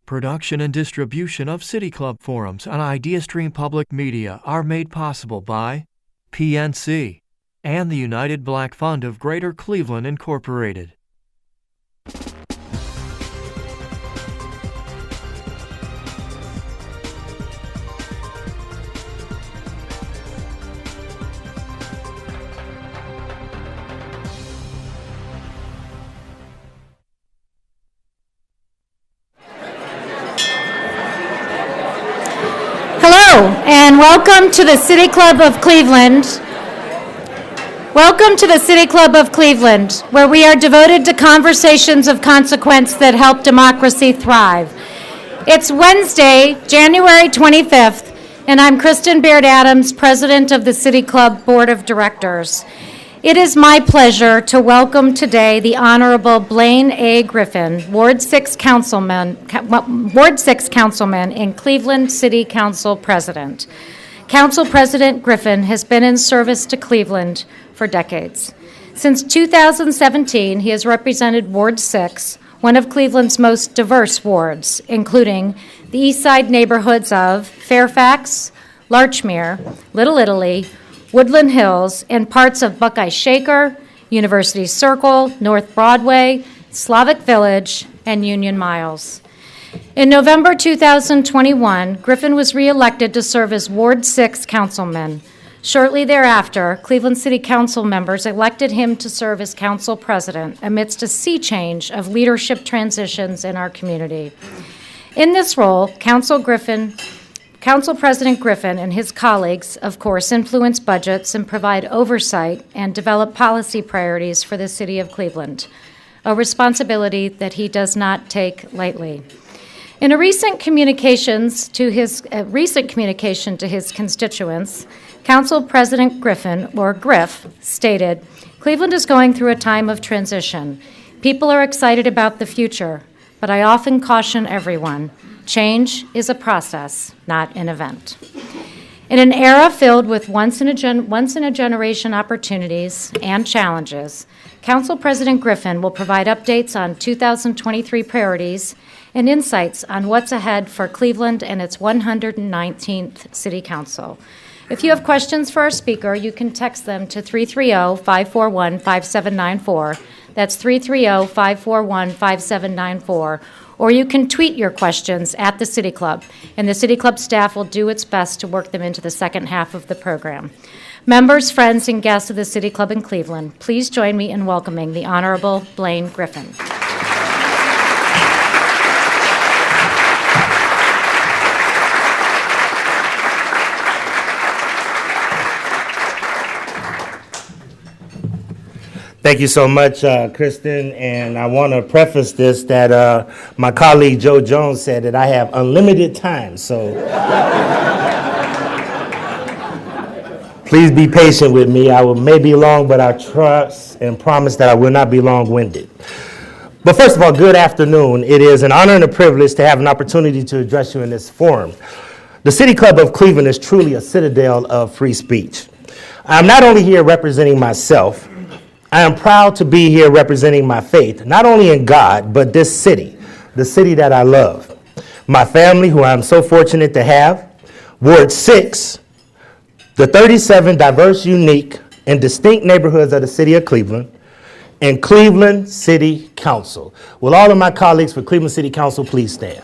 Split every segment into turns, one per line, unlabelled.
Production and distribution of City Club forums on IdeaStream Public Media are made possible by PNC and the United Black Fund of Greater Cleveland, Incorporated.
Hello, and welcome to the City Club of Cleveland. Welcome to the City Club of Cleveland, where we are devoted to conversations of consequence that help democracy thrive. It's Wednesday, January 25th, and I'm Kristen Baird-Adams, President of the City Club Board of Directors. It is my pleasure to welcome today the Honorable Blaine A. Griffin, Ward 6 Councilman and Cleveland City Council President. Council President Griffin has been in service to Cleveland for decades. Since 2017, he has represented Ward 6, one of Cleveland's most diverse wards, including the east side neighborhoods of Fairfax, Larchmere, Little Italy, Woodland Hills, and parts of Buckeye Shaker, University Circle, North Broadway, Slavic Village, and Union Miles. In November 2021, Griffin was reelected to serve as Ward 6 Councilman. Shortly thereafter, Cleveland City Council members elected him to serve as Council President amidst a sea change of leadership transitions in our community. In this role, Council President Griffin and his colleagues, of course, influence budgets and provide oversight and develop policy priorities for the city of Cleveland, a responsibility that he does not take lightly. In a recent communication to his constituents, Council President Griffin, or Griff, stated, "Cleveland is going through a time of transition. People are excited about the future, but I often caution everyone, change is a process, not an event." In an era filled with once-in-a-generation opportunities and challenges, Council President Griffin will provide updates on 2023 priorities and insights on what's ahead for Cleveland and its 119th City Council. If you have questions for our speaker, you can text them to 330-541-5794. That's 330-541-5794. Or you can tweet your questions at the City Club, and the City Club staff will do its best to work them into the second half of the program. Members, friends, and guests of the City Club in Cleveland, please join me in welcoming the Honorable Blaine Griffin.
Thank you so much, Kristen, and I want to preface this that my colleague Joe Jones said that I have unlimited time, so please be patient with me. I may be long, but I trust and promise that I will not be long-winded. But first of all, good afternoon. It is an honor and a privilege to have an opportunity to address you in this forum. The City Club of Cleveland is truly a citadel of free speech. I'm not only here representing myself, I am proud to be here representing my faith, not only in God, but this city, the city that I love. My family, who I'm so fortunate to have, Ward 6, the 37 diverse, unique, and distinct neighborhoods of the city of Cleveland, and Cleveland City Council. Will all of my colleagues for Cleveland City Council please stand?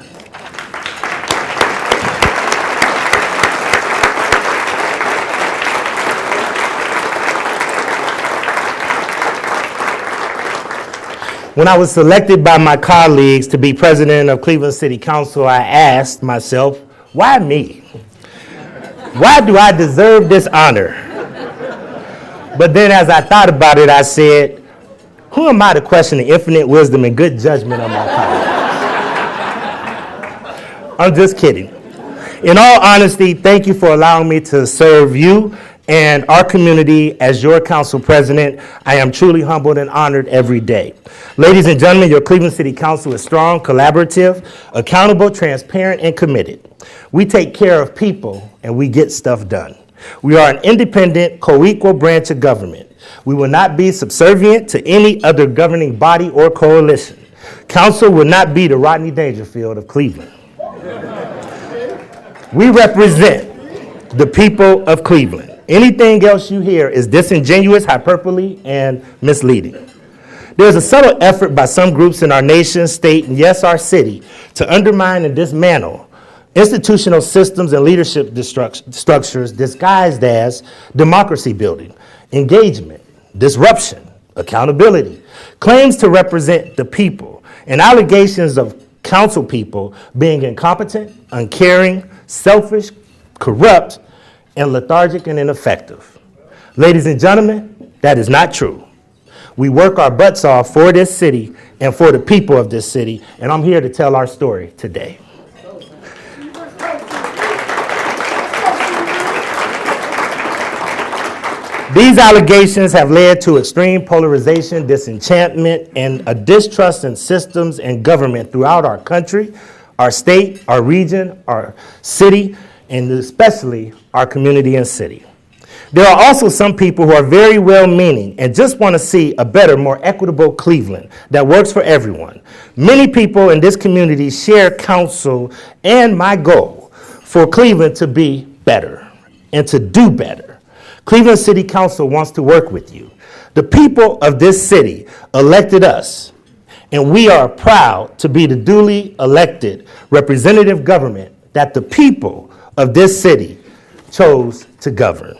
When I was selected by my colleagues to be president of Cleveland City Council, I asked myself, why me? Why do I deserve this honor? But then as I thought about it, I said, who am I to question the infinite wisdom and good judgment of my colleagues? I'm just kidding. In all honesty, thank you for allowing me to serve you and our community as your council president. I am truly humbled and honored every day. Ladies and gentlemen, your Cleveland City Council is strong, collaborative, accountable, transparent, and committed. We take care of people and we get stuff done. We are an independent, co-equal branch of government. We will not be subservient to any other governing body or coalition. Council will not be the Rodney Dangerfield of Cleveland. We represent the people of Cleveland. Anything else you hear is disingenuous, hyperbole, and misleading. There's a subtle effort by some groups in our nation, state, and yes, our city, to undermine and dismantle institutional systems and leadership structures disguised as democracy building, engagement, disruption, accountability, claims to represent the people, and allegations of council people being incompetent, uncaring, selfish, corrupt, and lethargic and ineffective. Ladies and gentlemen, that is not true. We work our butts off for this city and for the people of this city, and I'm here to tell our story today. These allegations have led to extreme polarization, disenchantment, and a distrust in systems and government throughout our country, our state, our region, our city, and especially our community and city. There are also some people who are very well-meaning and just want to see a better, more equitable Cleveland that works for everyone. Many people in this community share counsel and my goal for Cleveland to be better and to do better. Cleveland City Council wants to work with you. The people of this city elected us, and we are proud to be the duly elected representative government that the people of this city chose to govern.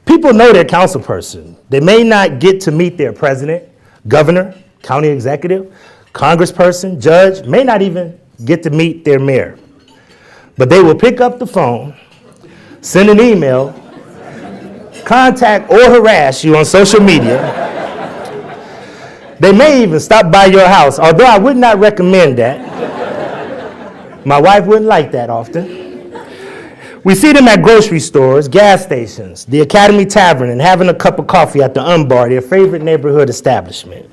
People know their councilperson. They may not get to meet their president, governor, county executive, congressperson, judge, may not even get to meet their mayor. But they will pick up the phone, send an email, contact or harass you on social media. They may even stop by your house, although I would not recommend that. My wife wouldn't like that often. We see them at grocery stores, gas stations, the Academy Tavern, and having a cup of coffee at the Bar, their favorite neighborhood establishment.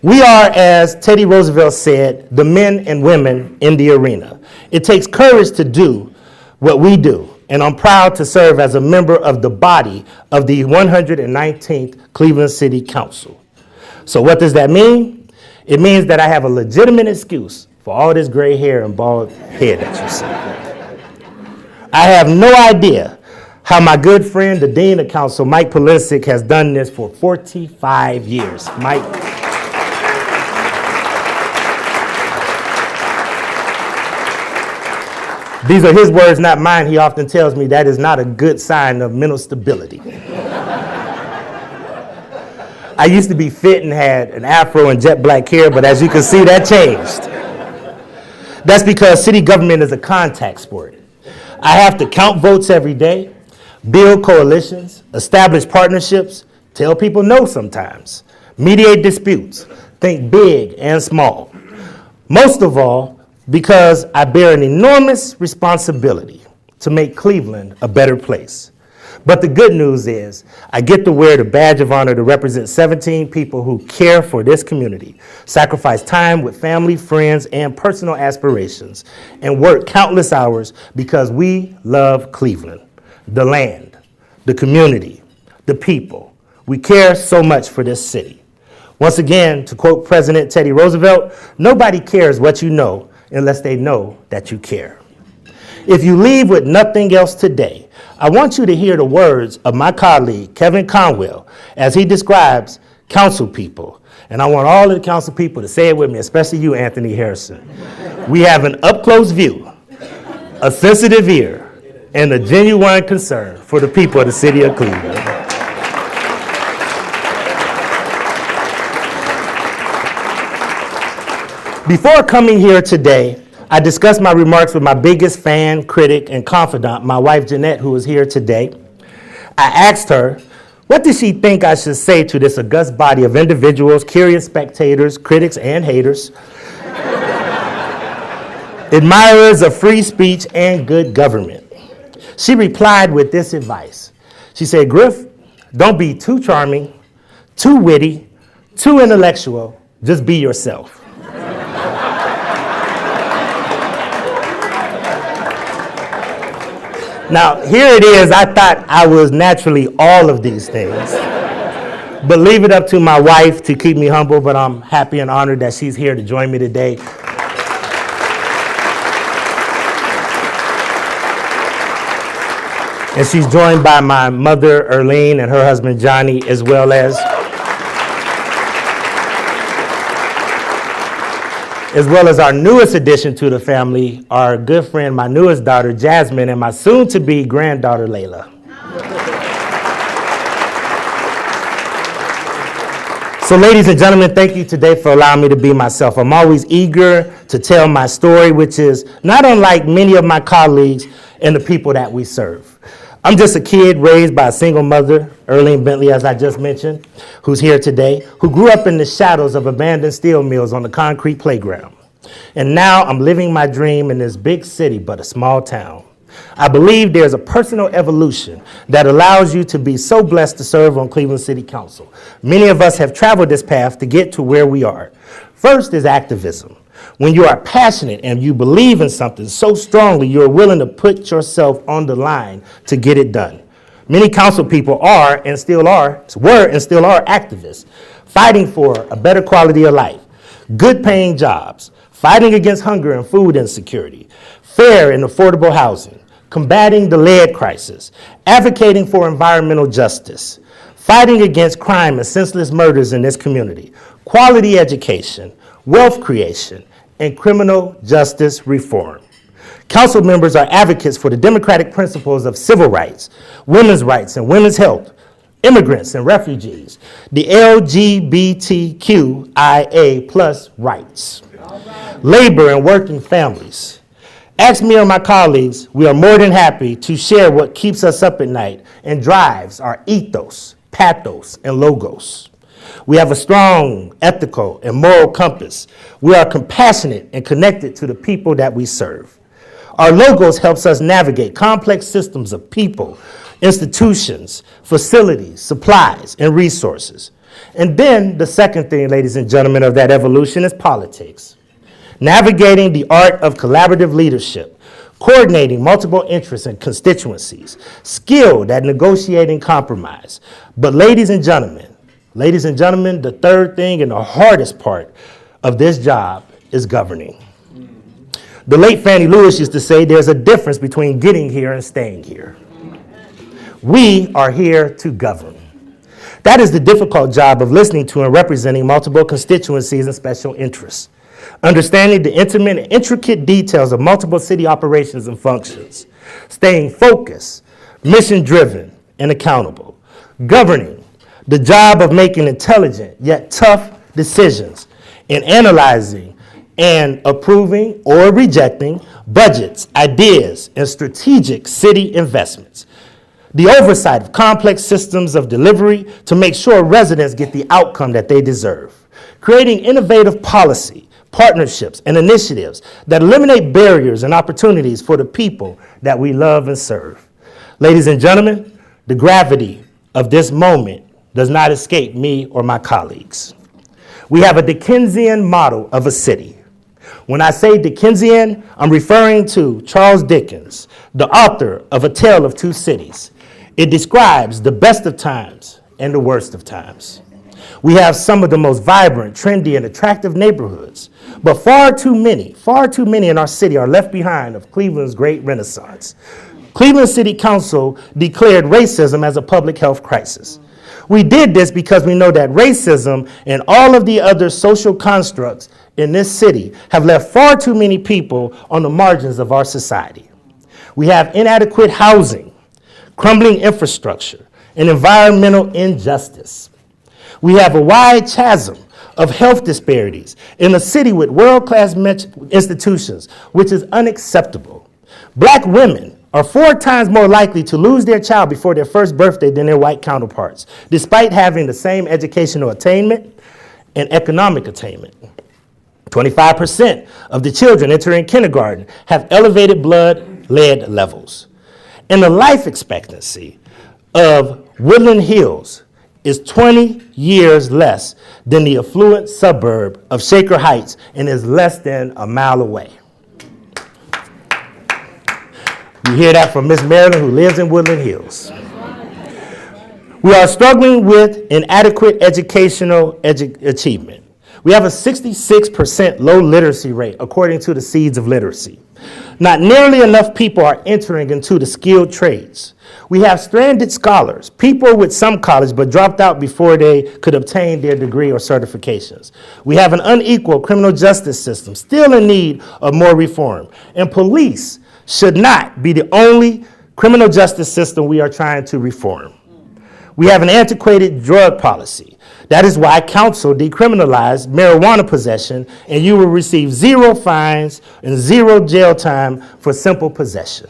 We are, as Teddy Roosevelt said, the men and women in the arena. It takes courage to do what we do, and I'm proud to serve as a member of the body of the 119th Cleveland City Council. So what does that mean? It means that I have a legitimate excuse for all this gray hair and bald head that you see. I have no idea how my good friend, the Dean of Council, Mike Polisic, has done this for 45 years. Mike. These are his words, not mine. He often tells me that is not a good sign of mental stability. I used to be fit and had an afro and jet black hair, but as you can see, that changed. That's because city government is a contact sport. I have to count votes every day, build coalitions, establish partnerships, tell people no sometimes, mediate disputes, think big and small. Most of all, because I bear an enormous responsibility to make Cleveland a better place. But the good news is I get to wear the badge of honor to represent 17 people who care for this community, sacrifice time with family, friends, and personal aspirations, and work countless hours because we love Cleveland, the land, the community, the people. We care so much for this city. Once again, to quote President Teddy Roosevelt, nobody cares what you know unless they know that you care. If you leave with nothing else today, I want you to hear the words of my colleague, Kevin Conwell, as he describes council people. And I want all of the council people to say it with me, especially you, Anthony Harrison. We have an up-close view, a sensitive ear, and a genuine concern for the people of the city of Cleveland. Before coming here today, I discussed my remarks with my biggest fan, critic, and confidant, my wife Jeanette, who is here today. I asked her, what does she think I should say to this august body of individuals, curious spectators, critics, and haters, admirers of free speech and good government? She replied with this advice. She said, Griff, don't be too charming, too witty, too intellectual, just be yourself. Now, here it is, I thought I was naturally all of these things. but leave it up to my wife to keep me humble, but I'm happy and honored that she's here to join me today. And she's joined by my mother, Erlene, and her husband, Johnny, as well as our newest addition to the family, our good friend, my newest daughter, Jasmine, and my soon-to-be granddaughter, Layla. So ladies and gentlemen, thank you today for allowing me to be myself. I'm always eager to tell my story, which is not unlike many of my colleagues and the people that we serve. I'm just a kid raised by a single mother, Erlene Bentley, as I just mentioned, who's here today, who grew up in the shadows of abandoned steel mills on the concrete playground. And now I'm living my dream in this big city, but a small town. I believe there's a personal evolution that allows you to be so blessed to serve on Cleveland City Council. Many of us have traveled this path to get to where we are. First is activism. When you are passionate and you believe in something so strongly, you're willing to put yourself on the line to get it done. Many council people were and still are activists, fighting for a better quality of life, good paying jobs, fighting against hunger and food insecurity, fair and affordable housing, combating the lead crisis, advocating for environmental justice, fighting against crime and senseless murders in this community, quality education, wealth creation, and criminal justice reform. Council members are advocates for the democratic principles of civil rights, women's rights and women's health, immigrants and refugees, the LGBTQIA plus rights, labor and working families. Ask me or my colleagues, we are more than happy to share what keeps us up at night and drives our ethos, pathos, and logos. We have a strong ethical and moral compass. We are compassionate and connected to the people that we serve. Our logos helps us navigate complex systems of people, institutions, facilities, supplies, and resources. And then the second thing, ladies and gentlemen, of that evolution is politics. Navigating the art of collaborative leadership, coordinating multiple interests and constituencies, skilled at negotiating compromise. But ladies and gentlemen, the third thing and the hardest part of this job is governing. The late Fannie Lewis used to say there's a difference between getting here and staying here. We are here to govern. That is the difficult job of listening to and representing multiple constituencies and special interests, understanding the intimate and intricate details of multiple city operations and functions, staying focused, mission-driven, and accountable, governing, the job of making intelligent yet tough decisions, and analyzing and approving or rejecting budgets, ideas, and strategic city investments. The oversight of complex systems of delivery to make sure residents get the outcome that they deserve. Creating innovative policy, partnerships, and initiatives that eliminate barriers and opportunities for the people that we love and serve. Ladies and gentlemen, the gravity of this moment does not escape me or my colleagues. We have a Dickensian model of a city. When I say Dickensian, I'm referring to Charles Dickens, the author of A Tale of Two Cities. It describes the best of times and the worst of times. We have some of the most vibrant, trendy, and attractive neighborhoods, but far too many in our city are left behind of Cleveland's great renaissance. Cleveland City Council declared racism as a public health crisis. We did this because we know that racism and all of the other social constructs in this city have left far too many people on the margins of our society. We have inadequate housing, crumbling infrastructure, and environmental injustice. We have a wide chasm of health disparities in a city with world-class institutions, which is unacceptable. Black women are 4 times more likely to lose their child before their first birthday than their white counterparts, despite having the same educational attainment and economic attainment. 25% of the children entering kindergarten have elevated blood lead levels. And the life expectancy of Woodland Hills is 20 years less than the affluent suburb of Shaker Heights and is less than a mile away. You hear that from Miss Marilyn, who lives in Woodland Hills. We are struggling with inadequate educational achievement. We have a 66% low literacy rate, according to the Seeds of Literacy. Not nearly enough people are entering into the skilled trades. We have stranded scholars, people with some college but dropped out before they could obtain their degree or certifications. We have an unequal criminal justice system, still in need of more reform. And police should not be the only criminal justice system we are trying to reform. We have an antiquated drug policy. That is why council decriminalized marijuana possession, and you will receive 0 fines and 0 jail time for simple possession.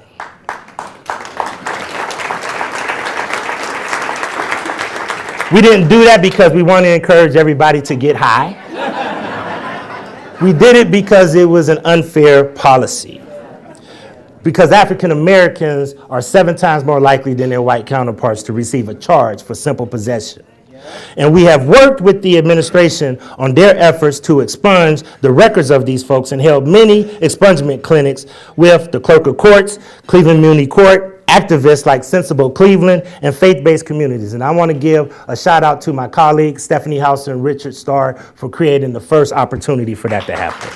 We didn't do that because we want to encourage everybody to get high. We did it because it was an unfair policy. Because African Americans are 7 times more likely than their white counterparts to receive a charge for simple possession. And we have worked with the administration on their efforts to expunge the records of these folks and held many expungement clinics with the clerk of courts, Cleveland Community Court, activists like Sensible Cleveland, and faith-based communities. And I want to give a shout out to my colleagues, Stephanie Hauser and Richard Starr, for creating the first opportunity for that to happen.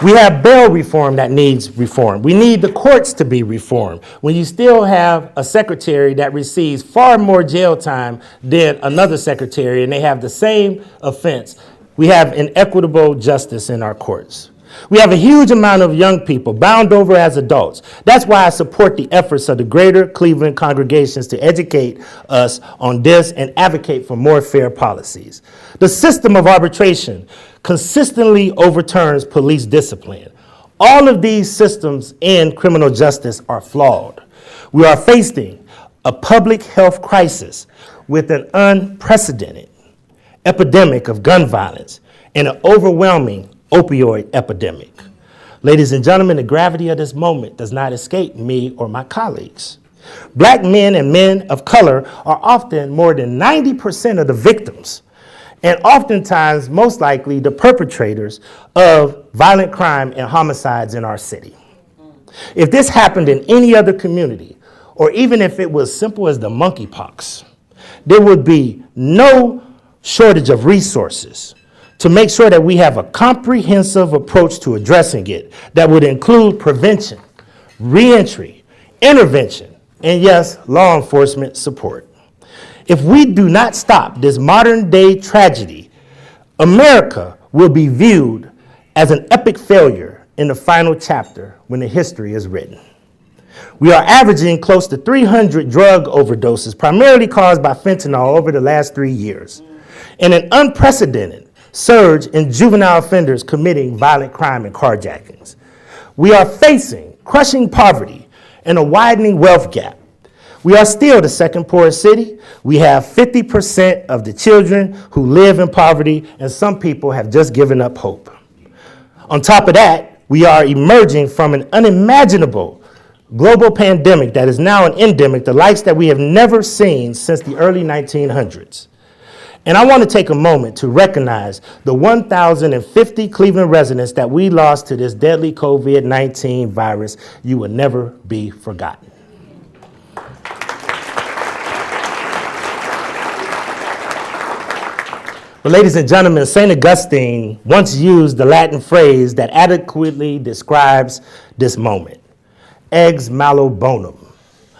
We have bail reform that needs reform. We need the courts to be reformed. When you still have a secretary that receives far more jail time than another secretary and they have the same offense, we have inequitable justice in our courts. We have a huge amount of young people bound over as adults. That's why I support the efforts of the greater Cleveland congregations to educate us on this and advocate for more fair policies. The system of arbitration consistently overturns police discipline. All of these systems in criminal justice are flawed. We are facing a public health crisis with an unprecedented epidemic of gun violence and an overwhelming opioid epidemic. Ladies and gentlemen, the gravity of this moment does not escape me or my colleagues. Black men and men of color are often more than 90% of the victims, and oftentimes, most likely, the perpetrators of violent crime and homicides in our city. If this happened in any other community, or even if it was simple as the monkeypox, there would be no shortage of resources to make sure that we have a comprehensive approach to addressing it that would include prevention, reentry, intervention, and yes, law enforcement support. If we do not stop this modern day tragedy, America will be viewed as an epic failure in the final chapter when the history is written. We are averaging close to 300 drug overdoses, primarily caused by fentanyl, over the last 3 years, and an unprecedented surge in juvenile offenders committing violent crime and carjackings. We are facing crushing poverty and a widening wealth gap. We are still the second poorest city. We have 50% of the children who live in poverty, and some people have just given up hope. On top of that, we are emerging from an unimaginable global pandemic that is now an endemic, the likes that we have never seen since the early 1900s. And I want to take a moment to recognize the 1,050 Cleveland residents that we lost to this deadly COVID-19 virus. You will never be forgotten. But ladies and gentlemen, St. Augustine once used the Latin phrase that adequately describes this moment, ex malo bonum,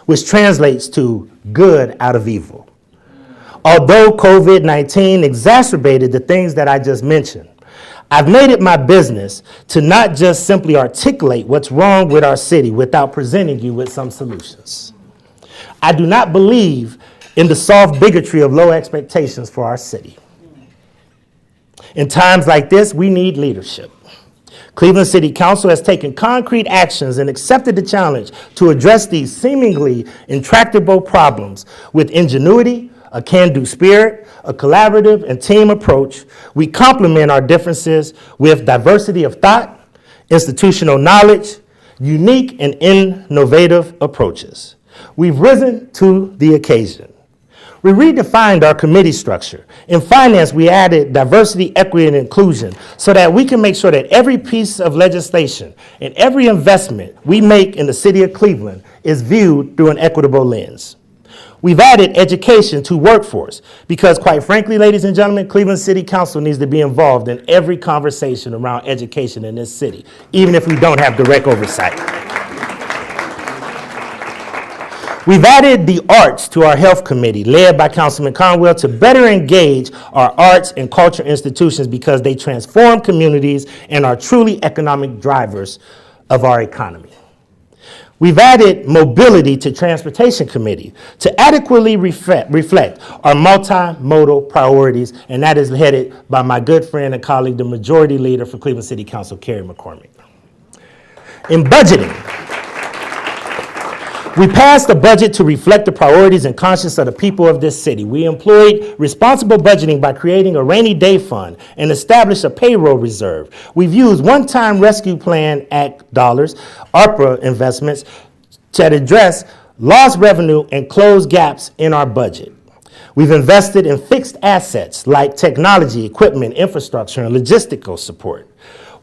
which translates to good out of evil. Although COVID-19 exacerbated the things that I just mentioned, I've made it my business to not just simply articulate what's wrong with our city without presenting you with some solutions. I do not believe in the soft bigotry of low expectations for our city. In times like this, we need leadership. Cleveland City Council has taken concrete actions and accepted the challenge to address these seemingly intractable problems with ingenuity, a can-do spirit, a collaborative and team approach. We complement our differences with diversity of thought, institutional knowledge, unique and innovative approaches. We've risen to the occasion. We redefined our committee structure. In finance, we added diversity, equity, and inclusion so that we can make sure that every piece of legislation and every investment we make in the city of Cleveland is viewed through an equitable lens. We've added education to workforce because, quite frankly, ladies and gentlemen, Cleveland City Council needs to be involved in every conversation around education in this city, even if we don't have direct oversight. We've added the arts to our health committee, led by Councilman Conwell, to better engage our arts and culture institutions because they transform communities and are truly economic drivers of our economy. We've added mobility to Transportation Committee to adequately reflect our multimodal priorities, and that is headed by my good friend and colleague, the Majority Leader for Cleveland City Council, Carrie McCormick. In budgeting, we passed a budget to reflect the priorities and conscience of the people of this city. We employed responsible budgeting by creating a rainy day fund and established a payroll reserve. We've used one-time Rescue Plan Act dollars, ARPA investments, to address lost revenue and close gaps in our budget. We've invested in fixed assets like technology, equipment, infrastructure, and logistical support.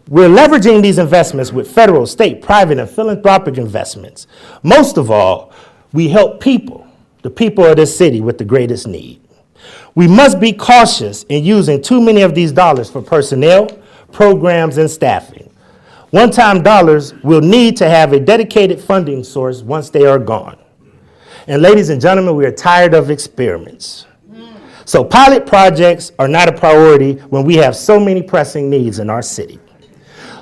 We're leveraging these investments with federal, state, private, and philanthropic investments. Most of all, we help people, the people of this city with the greatest need. We must be cautious in using too many of these dollars for personnel, programs, and staffing. One-time dollars will need to have a dedicated funding source once they are gone. And ladies and gentlemen, we are tired of experiments. So pilot projects are not a priority when we have so many pressing needs in our city.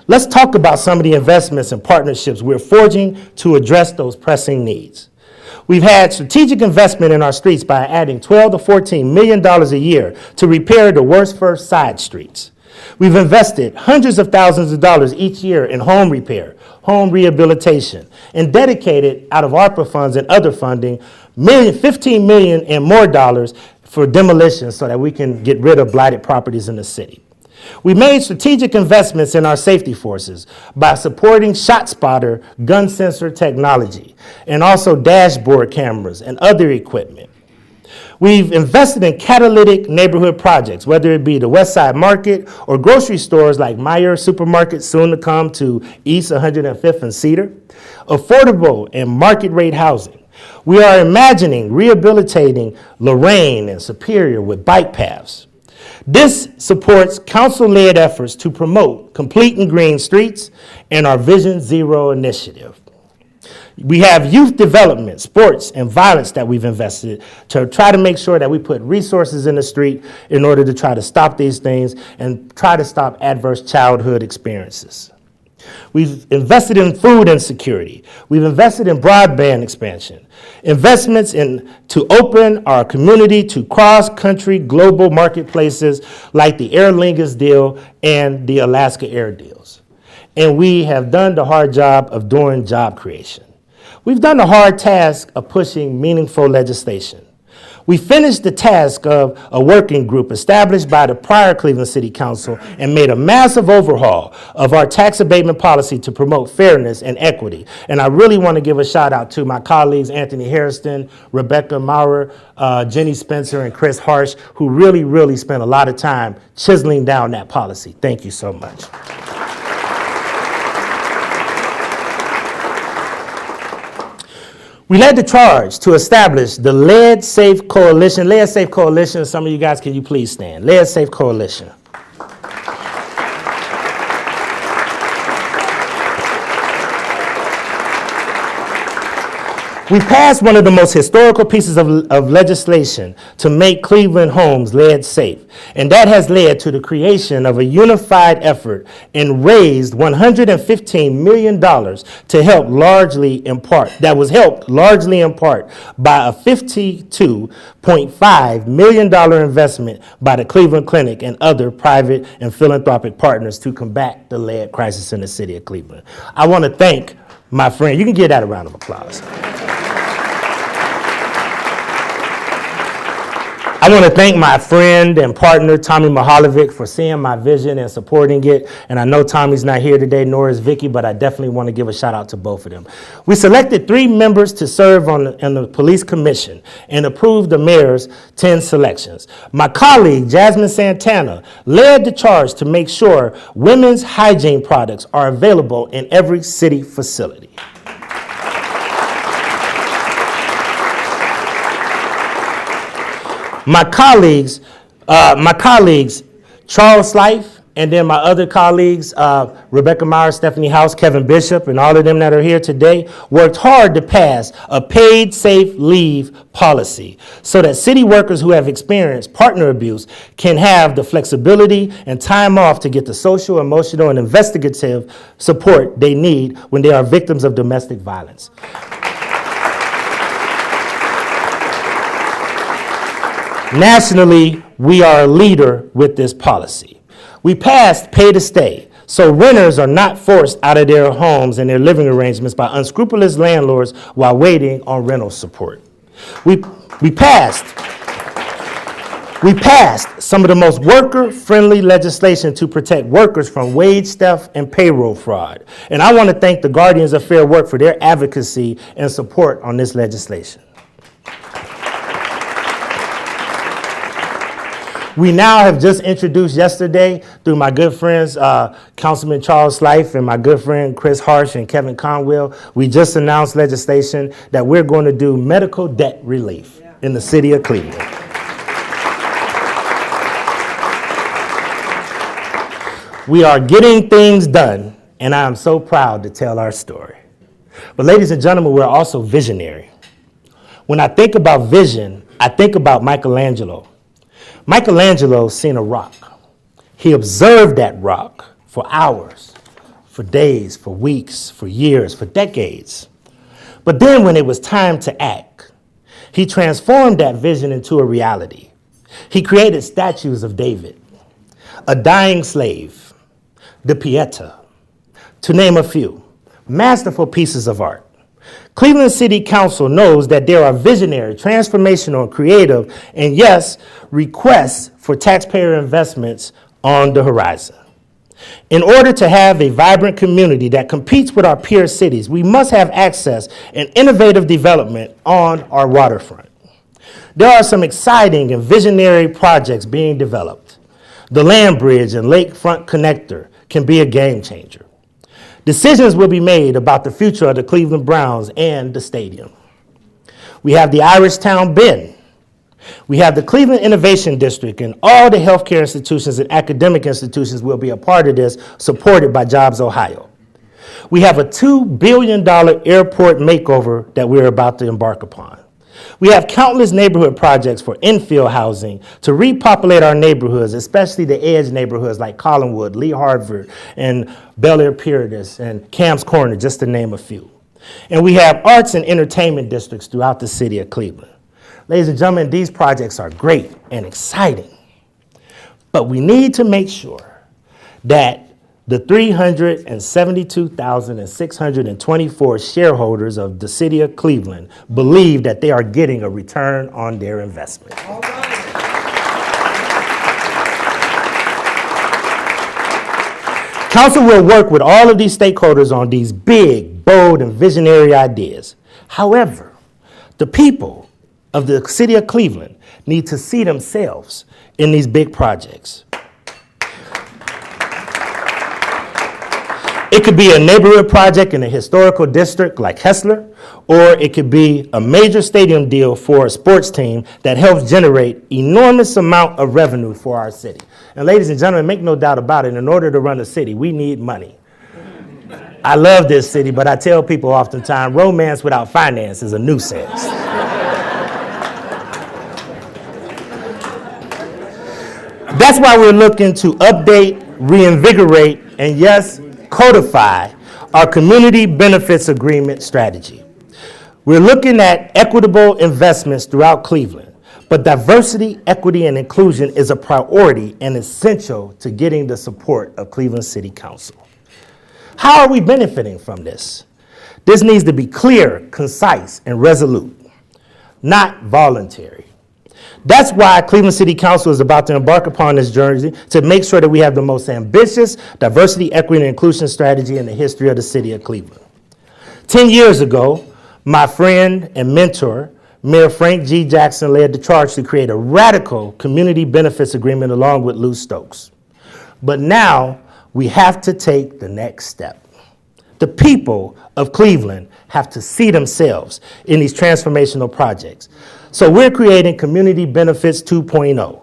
Let's talk about some of the investments and partnerships we're forging to address those pressing needs. We've had strategic investment in our streets by adding $12 to $14 million a year to repair the worst first side streets. We've invested hundreds of thousands of dollars each year in home repair, home rehabilitation, and dedicated out of ARPA funds and other funding, $15 million and more dollars for demolition so that we can get rid of blighted properties in the city. We made strategic investments in our safety forces by supporting ShotSpotter gun sensor technology and also dashboard cameras and other equipment. We've invested in catalytic neighborhood projects, whether it be the West Side Market or grocery stores like Meyer Supermarket, soon to come to East 105th and Cedar, affordable and market rate housing. We are imagining rehabilitating Lorraine and Superior with bike paths. This supports council-led efforts to promote complete and green streets and our Vision Zero initiative. We have youth development, sports, and violence that we've invested to try to make sure that we put resources in the street in order to try to stop these things and try to stop adverse childhood experiences. We've invested in food insecurity. We've invested in broadband expansion, investments to open our community to cross-country global marketplaces like the Aer Lingus deal and the Alaska Air deals. And we have done the hard job of doing job creation. We've done the hard task of pushing meaningful legislation. We finished the task of a working group established by the prior Cleveland City Council and made a massive overhaul of our tax abatement policy to promote fairness and equity. And I really want to give a shout out to my colleagues, Anthony Hairston, Rebecca Maurer, Jenny Spencer, and Chris Harsh, who really spent a lot of time chiseling down that policy. Thank you so much. We led the charge to establish the Lead Safe Coalition. Lead Safe Coalition, some of you guys, can you please stand? Lead Safe Coalition. We passed one of the most historical pieces of legislation to make Cleveland homes lead safe, and that has led to the creation of a unified effort and raised $115 million to help largely in part, that was helped largely in part by a $52.5 million investment by the Cleveland Clinic and other private and philanthropic partners to combat the lead crisis in the city of Cleveland. I want to thank my friend. You can give that a round of applause. I want to thank my friend and partner, Tommy Mahalovic, for seeing my vision and supporting it. And I know Tommy's not here today, nor is Vicky, but I definitely want to give a shout out to both of them. We selected 3 members to serve on the police commission and approved the mayor's 10 selections. My colleague, Jasmine Santana, led the charge to make sure women's hygiene products are available in every city facility. My colleagues, Charles Slife, and then my other colleagues, Rebecca Myers, Stephanie House, Kevin Bishop, and all of them that are here today, worked hard to pass a paid safe leave policy so that city workers who have experienced partner abuse can have the flexibility and time off to get the social, emotional, and investigative support they need when they are victims of domestic violence. Nationally, we are a leader with this policy. We passed pay to stay, so renters are not forced out of their homes and their living arrangements by unscrupulous landlords while waiting on rental support. We passed some of the most worker-friendly legislation to protect workers from wage theft and payroll fraud. And I want to thank the Guardians of Fair Work for their advocacy and support on this legislation. We now have just introduced yesterday through my good friends, Councilman Charles Slife and my good friend Chris Harsh and Kevin Conwell, we just announced legislation that we're going to do medical debt relief in the city of Cleveland. We are getting things done, and I am so proud to tell our story. But ladies and gentlemen, we're also visionary. When I think about vision, I think about Michelangelo. Michelangelo seen a rock. He observed that rock for hours, for days, for weeks, for years, for decades. But then when it was time to act, he transformed that vision into a reality. He created statues of David, a dying slave, the Pieta, to name a few, masterful pieces of art. Cleveland City Council knows that there are visionary, transformational, creative, and yes, requests for taxpayer investments on the horizon. In order to have a vibrant community that competes with our peer cities, we must have access and innovative development on our waterfront. There are some exciting and visionary projects being developed. The Land Bridge and Lakefront Connector can be a game changer. Decisions will be made about the future of the Cleveland Browns and the stadium. We have the Irishtown Bend. We have the Cleveland Innovation District, and all the healthcare institutions and academic institutions will be a part of this, supported by Jobs Ohio. We have a $2 billion airport makeover that we're about to embark upon. We have countless neighborhood projects for infill housing to repopulate our neighborhoods, especially the edge neighborhoods like Collinwood, Lee Harvard, and Bel Air Puritas, and Camps Corner, just to name a few. And we have arts and entertainment districts throughout the city of Cleveland. Ladies and gentlemen, these projects are great and exciting, but we need to make sure that the 372,624 shareholders of the city of Cleveland believe that they are getting a return on their investment. All right. Council will work with all of these stakeholders on these big, bold, and visionary ideas. However, the people of the city of Cleveland need to see themselves in these big projects. It could be a neighborhood project in a historical district like Hessler, or it could be a major stadium deal for a sports team that helps generate enormous amount of revenue for our city. And ladies and gentlemen, make no doubt about it, in order to run a city, we need money. I love this city, but I tell people oftentimes, romance without finance is a nuisance. That's why we're looking to update, reinvigorate, and yes, codify our community benefits agreement strategy. We're looking at equitable investments throughout Cleveland, but diversity, equity, and inclusion is a priority and essential to getting the support of Cleveland City Council. How are we benefiting from this? This needs to be clear, concise, and resolute, not voluntary. That's why Cleveland City Council is about to embark upon this journey to make sure that we have the most ambitious diversity, equity, and inclusion strategy in the history of the city of Cleveland. 10 years ago, my friend and mentor, Mayor Frank G. Jackson, led the charge to create a radical community benefits agreement along with Lou Stokes. But now we have to take the next step. The people of Cleveland have to see themselves in these transformational projects. So we're creating Community Benefits 2.0.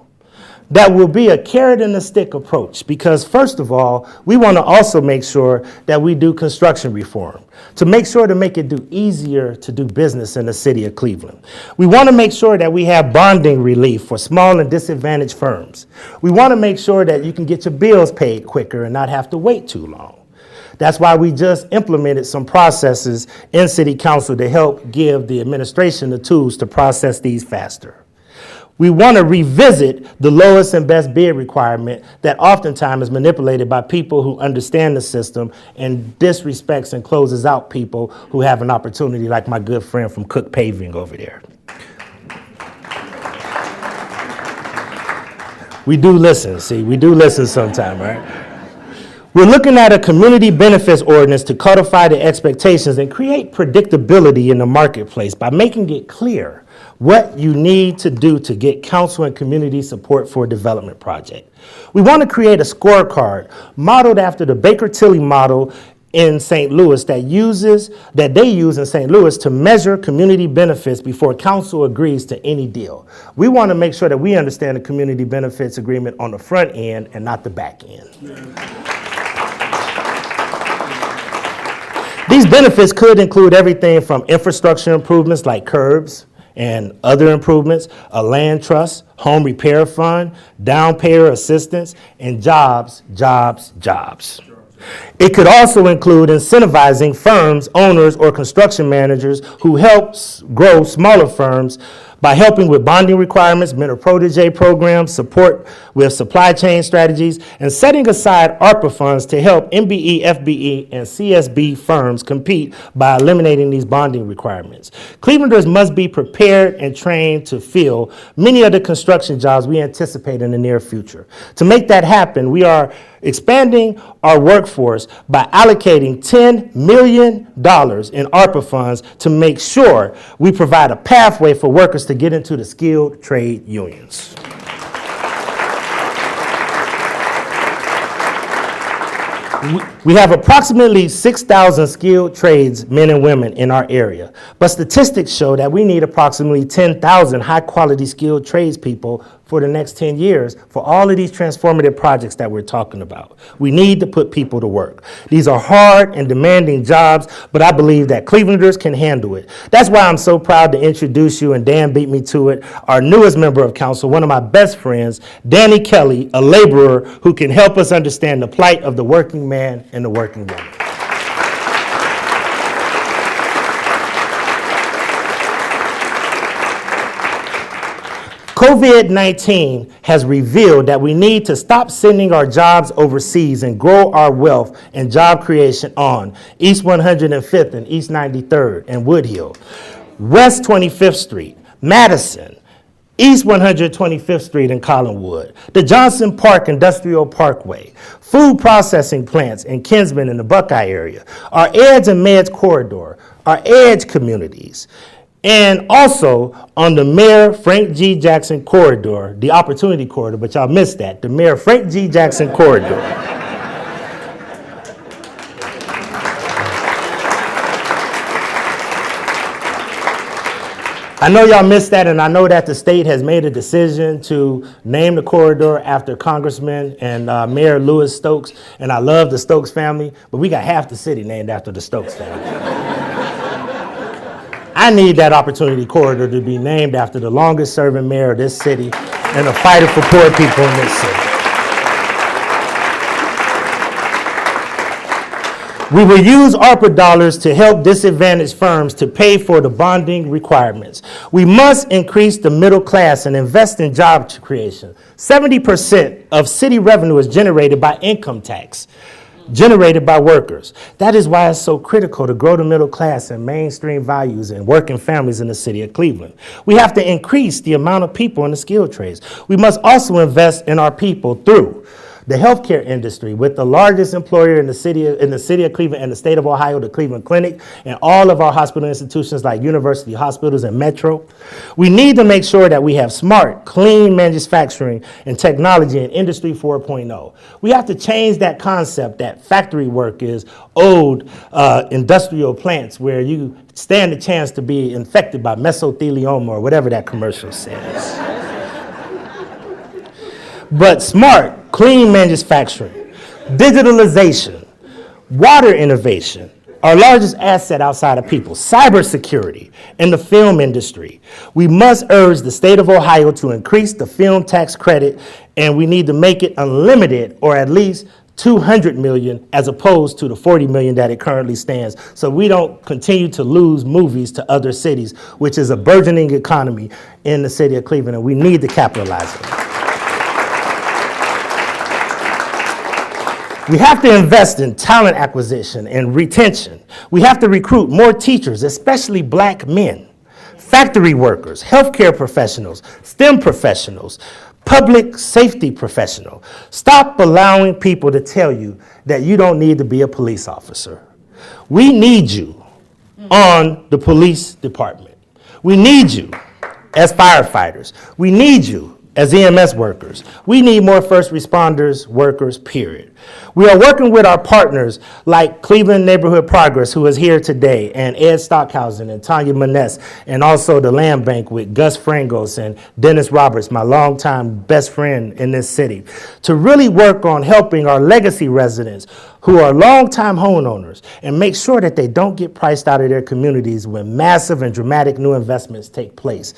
That will be a carrot and a stick approach because, first of all, we want to also make sure that we do construction reform to make sure to make it easier to do business in the city of Cleveland. We want to make sure that we have bonding relief for small and disadvantaged firms. We want to make sure that you can get your bills paid quicker and not have to wait too long. That's why we just implemented some processes in City Council to help give the administration the tools to process these faster. We want to revisit the lowest and best bid requirement that oftentimes is manipulated by people who understand the system and disrespects and closes out people who have an opportunity, like my good friend from Cook Paving over there. We do listen, we do listen sometime, right? We're looking at a community benefits ordinance to codify the expectations and create predictability in the marketplace by making it clear what you need to do to get council and community support for a development project. We want to create a scorecard modeled after the Baker-Tilly model in St. Louis that they use in St. Louis to measure community benefits before council agrees to any deal. We want to make sure that we understand the community benefits agreement on the front end and not the back end. These benefits could include everything from infrastructure improvements like curbs and other improvements, a land trust, home repair fund, down payer assistance, and jobs. It could also include incentivizing firms, owners, or construction managers who help grow smaller firms by helping with bonding requirements, mentor-protege programs, support with supply chain strategies, and setting aside ARPA funds to help MBE, FBE, and CSB firms compete by eliminating these bonding requirements. Clevelanders must be prepared and trained to fill many of the construction jobs we anticipate in the near future. To make that happen, we are expanding our workforce by allocating $10 million in ARPA funds to make sure we provide a pathway for workers to get into the skilled trade unions. We have approximately 6,000 skilled trades men and women in our area, but statistics show that we need approximately 10,000 high-quality skilled tradespeople for the next 10 years for all of these transformative projects that we're talking about. We need to put people to work. These are hard and demanding jobs, but I believe that Clevelanders can handle it. That's why I'm so proud to introduce you, and Dan beat me to it, our newest member of council, one of my best friends, Danny Kelly, a laborer who can help us understand the plight of the working man and the working woman. COVID-19 has revealed that we need to stop sending our jobs overseas and grow our wealth and job creation on East 105th and East 93rd and Woodhill, West 25th Street, Madison, East 125th Street in Collinwood, the Johnson Park Industrial Parkway, food processing plants in Kinsman and the Buckeye area, our EDGE and MEDS corridor, our EDGE communities, and also on the Mayor Frank G. Jackson corridor, the Opportunity Corridor, but y'all missed that, the Mayor Frank G. Jackson corridor. I know y'all missed that, and I know that the state has made a decision to name the corridor after Congressman and Mayor Louis Stokes, and I love the Stokes family, but we got half the city named after the Stokes family. I need that Opportunity Corridor to be named after the longest serving mayor of this city and a fighter for poor people in this city. We will use ARPA dollars to help disadvantaged firms to pay for the bonding requirements. We must increase the middle class and invest in job creation. 70% of city revenue is generated by income tax. generated by workers. That is why it's so critical to grow the middle class and mainstream values and working families in the city of Cleveland. We have to increase the amount of people in the skilled trades. We must also invest in our people through the healthcare industry, with the largest employer in the city of Cleveland and the state of Ohio, the Cleveland Clinic, and all of our hospital institutions like university hospitals and Metro. We need to make sure that we have smart, clean manufacturing and technology in Industry 4.0. We have to change that concept that factory work is old industrial plants where you stand a chance to be infected by mesothelioma or whatever that commercial says. But smart, clean manufacturing, digitalization, water innovation, our largest asset outside of people, cybersecurity, and the film industry. We must urge the state of Ohio to increase the film tax credit, and we need to make it unlimited, or at least $200 million as opposed to the $40 million that it currently stands, so we don't continue to lose movies to other cities, which is a burgeoning economy in the city of Cleveland, and we need to capitalize on it. We have to invest in talent acquisition and retention. We have to recruit more teachers, especially black men, factory workers, healthcare professionals, STEM professionals, public safety professionals. Stop allowing people to tell you that you don't need to be a police officer. We need you on the police department. We need you as firefighters. We need you as EMS workers. We need more first responders, workers, period. We are working with our partners like Cleveland Neighborhood Progress, who is here today, and Ed Stockhausen and Tanya Maness, and also the Land Bank with Gus Frangos and Dennis Roberts, my longtime best friend in this city, to really work on helping our legacy residents who are longtime homeowners and make sure that they don't get priced out of their communities when massive and dramatic new investments take place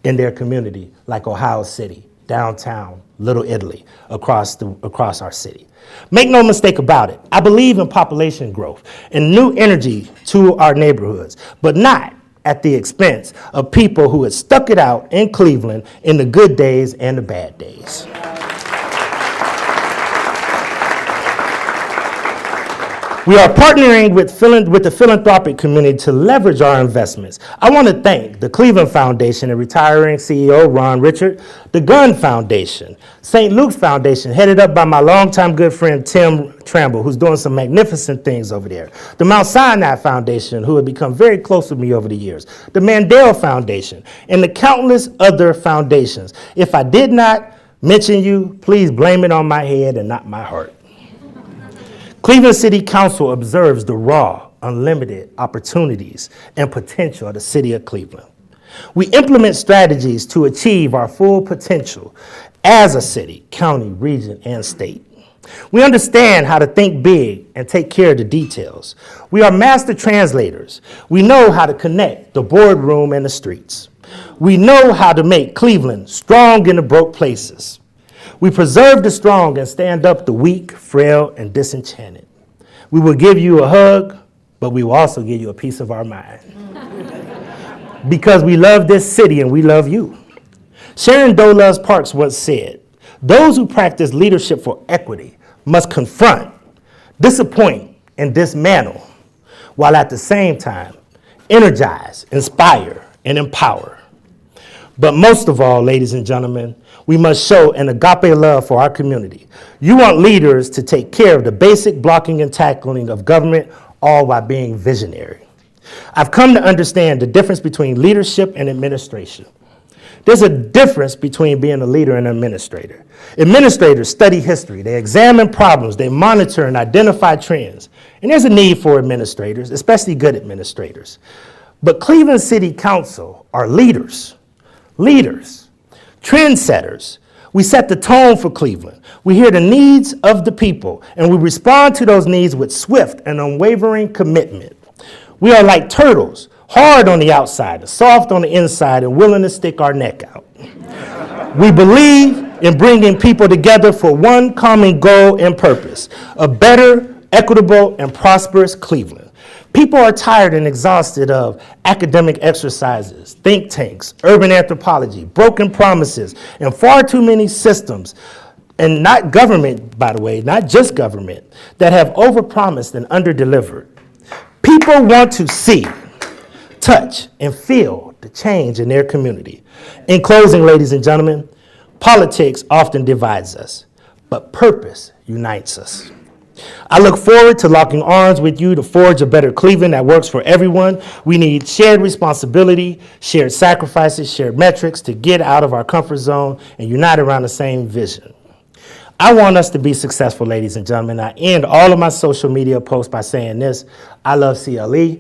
in their community, like Ohio City, downtown, Little Italy, across our city. Make no mistake about it, I believe in population growth and new energy to our neighborhoods, but not at the expense of people who had stuck it out in Cleveland in the good days and the bad days. We are partnering with the philanthropic community to leverage our investments. I want to thank the Cleveland Foundation and retiring CEO Ron Richard, the Gunn Foundation, St. Luke's Foundation, headed up by my longtime good friend Tim Tramble, who's doing some magnificent things over there, the Mount Sinai Foundation, who have become very close with me over the years, the Mandel Foundation, and the countless other foundations. If I did not mention you, please blame it on my head and not my heart. Cleveland City Council observes the raw, unlimited opportunities and potential of the city of Cleveland. We implement strategies to achieve our full potential as a city, county, region, and state. We understand how to think big and take care of the details. We are master translators. We know how to connect the boardroom and the streets. We know how to make Cleveland strong in the broke places. We preserve the strong and stand up the weak, frail, and disenchanted. We will give you a hug, but we will also give you a piece of our mind. Because we love this city and we love you. Sharon Doe Loves Parks once said, "Those who practice leadership for equity must confront, disappoint, and dismantle, while at the same time energize, inspire, and empower." But most of all, ladies and gentlemen, we must show an agape love for our community. You want leaders to take care of the basic blocking and tackling of government, all while being visionary. I've come to understand the difference between leadership and administration. There's a difference between being a leader and an administrator. Administrators study history, they examine problems, they monitor and identify trends. And there's a need for administrators, especially good administrators. But Cleveland City Council are leaders. Leaders, trendsetters. We set the tone for Cleveland. We hear the needs of the people, and we respond to those needs with swift and unwavering commitment. We are like turtles, hard on the outside, soft on the inside, and willing to stick our neck out. We believe in bringing people together for one common goal and purpose, a better, equitable, and prosperous Cleveland. People are tired and exhausted of academic exercises, think tanks, urban anthropology, broken promises, and far too many systems and not government, by the way, not just government, that have overpromised and underdelivered. People want to see, touch, and feel the change in their community. In closing, ladies and gentlemen, politics often divides us, but purpose unites us. I look forward to locking arms with you to forge a better Cleveland that works for everyone. We need shared responsibility, shared sacrifices, shared metrics to get out of our comfort zone and unite around the same vision. I want us to be successful, ladies and gentlemen. I end all of my social media posts by saying this: I love CLE,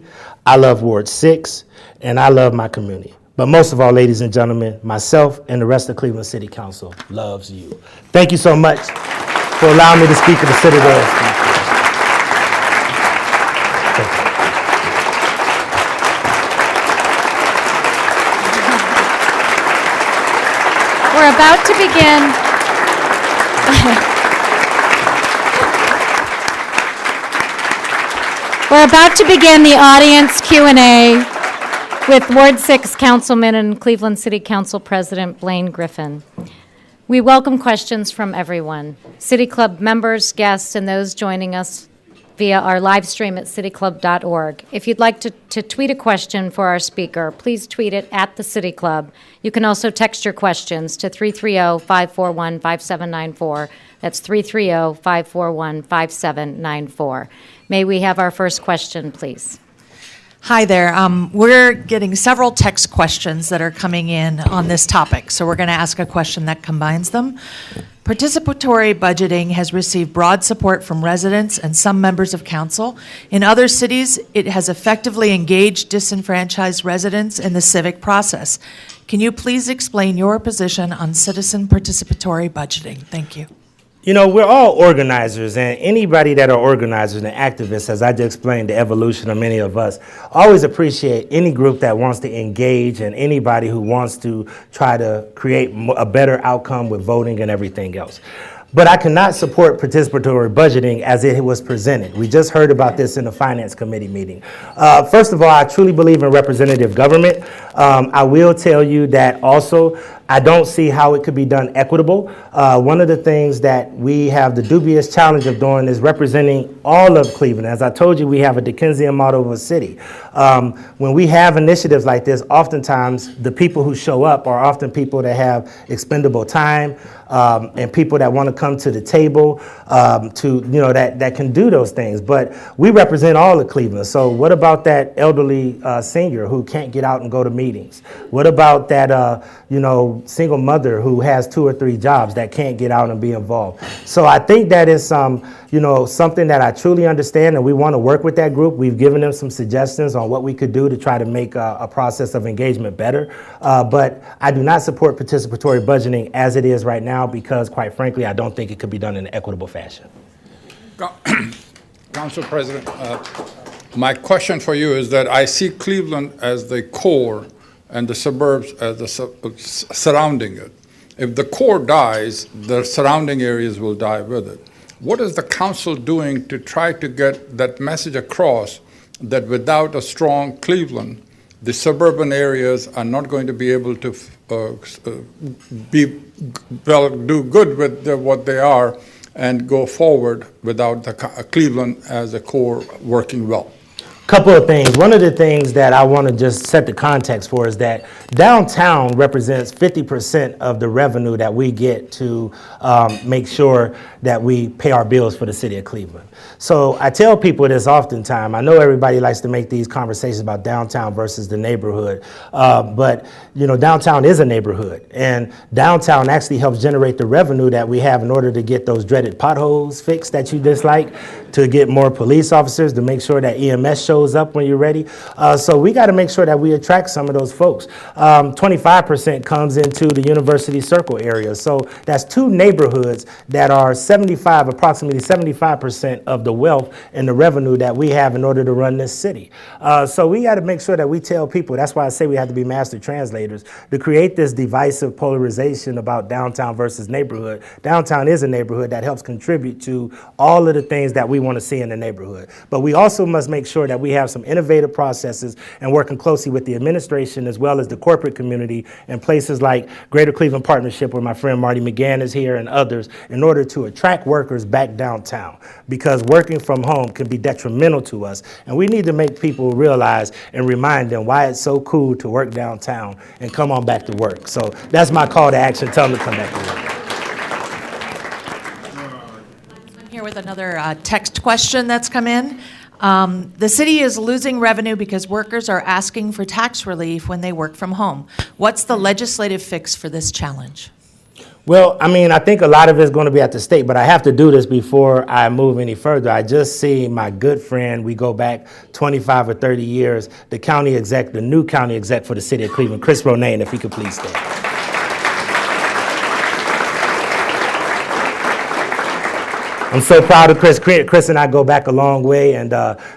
I love Ward 6, and I love my community. But most of all, ladies and gentlemen, myself and the rest of Cleveland City Council loves you. Thank you so much for allowing me to speak at the Citadel. Thank you.
We're about to begin. We're about to begin the audience Q&A with Ward 6 Councilman and Cleveland City Council President Blaine Griffin. We welcome questions from everyone, City Club members, guests, and those joining us via our live stream at cityclub.org. If you'd like to tweet a question for our speaker, please tweet it at the City Club. You can also text your questions to 330-541-5794. That's 330-541-5794. May we have our first question, please?
Hi there. We're getting several text questions that are coming in on this topic, so we're going to ask a question that combines them. Participatory budgeting has received broad support from residents and some members of council. In other cities, it has effectively engaged disenfranchised residents in the civic process. Can you please explain your position on citizen participatory budgeting? Thank you.
You know, we're all organizers, and anybody that are organizers and activists, as I just explained the evolution of many of us, always appreciate any group that wants to engage and anybody who wants to try to create a better outcome with voting and everything else. But I cannot support participatory budgeting as it was presented. We just heard about this in the Finance Committee meeting. First of all, I truly believe in representative government. I will tell you that also I don't see how it could be done equitable. One of the things that we have the dubious challenge of doing is representing all of Cleveland. As I told you, we have a Dickensian model of a city. When we have initiatives like this, oftentimes the people who show up are often people that have expendable time and people that want to come to the table that can do those things. But we represent all of Cleveland. So what about that elderly senior who can't get out and go to meetings? What about that single mother who has 2 or 3 jobs that can't get out and be involved? So I think that is something that I truly understand, and we want to work with that group. We've given them some suggestions on what we could do to try to make a process of engagement better. But I do not support participatory budgeting as it is right now because, quite frankly, I don't think it could be done in an equitable fashion.
Council President, my question for you is that I see Cleveland as the core and the suburbs as the surrounding it. If the core dies, the surrounding areas will die with it. What is the council doing to try to get that message across that without a strong Cleveland, the suburban areas are not going to be able to do good with what they are and go forward without the Cleveland as a core working well?
Couple of things. One of the things that I want to just set the context for is that downtown represents 50% of the revenue that we get to make sure that we pay our bills for the city of Cleveland. So I tell people this oftentimes. I know everybody likes to make these conversations about downtown versus the neighborhood, but downtown is a neighborhood, and downtown actually helps generate the revenue that we have in order to get those dreaded potholes fixed that you dislike, to get more police officers, to make sure that EMS shows up when you're ready. So we got to make sure that we attract some of those folks. 25% comes into the University Circle area. So that's 2 neighborhoods that are approximately 75% of the wealth and the revenue that we have in order to run this city. So we got to make sure that we tell people, that's why I say we have to be master translators, to create this divisive polarization about downtown versus neighborhood. Downtown is a neighborhood that helps contribute to all of the things that we want to see in the neighborhood. But we also must make sure that we we have some innovative processes and working closely with the administration as well as the corporate community and places like Greater Cleveland Partnership, where my friend Marty McGann is here, and others, in order to attract workers back downtown, because working from home can be detrimental to us, and we need to make people realize and remind them why it's so cool to work downtown and come on back to work. So that's my call to action. Tell them to come back to work.
I'm here with another text question that's come in. The city is losing revenue because workers are asking for tax relief when they work from home. What's the legislative fix for this challenge?
Well, I mean, I think a lot of it's going to be at the state, but I have to do this before I move any further. I just see my good friend, we go back 25 or 30 years, the county exec, the new county exec for the city of Cleveland, Chris Ronayne, if he could please stand. I'm so proud of Chris. Chris and I go back a long way, and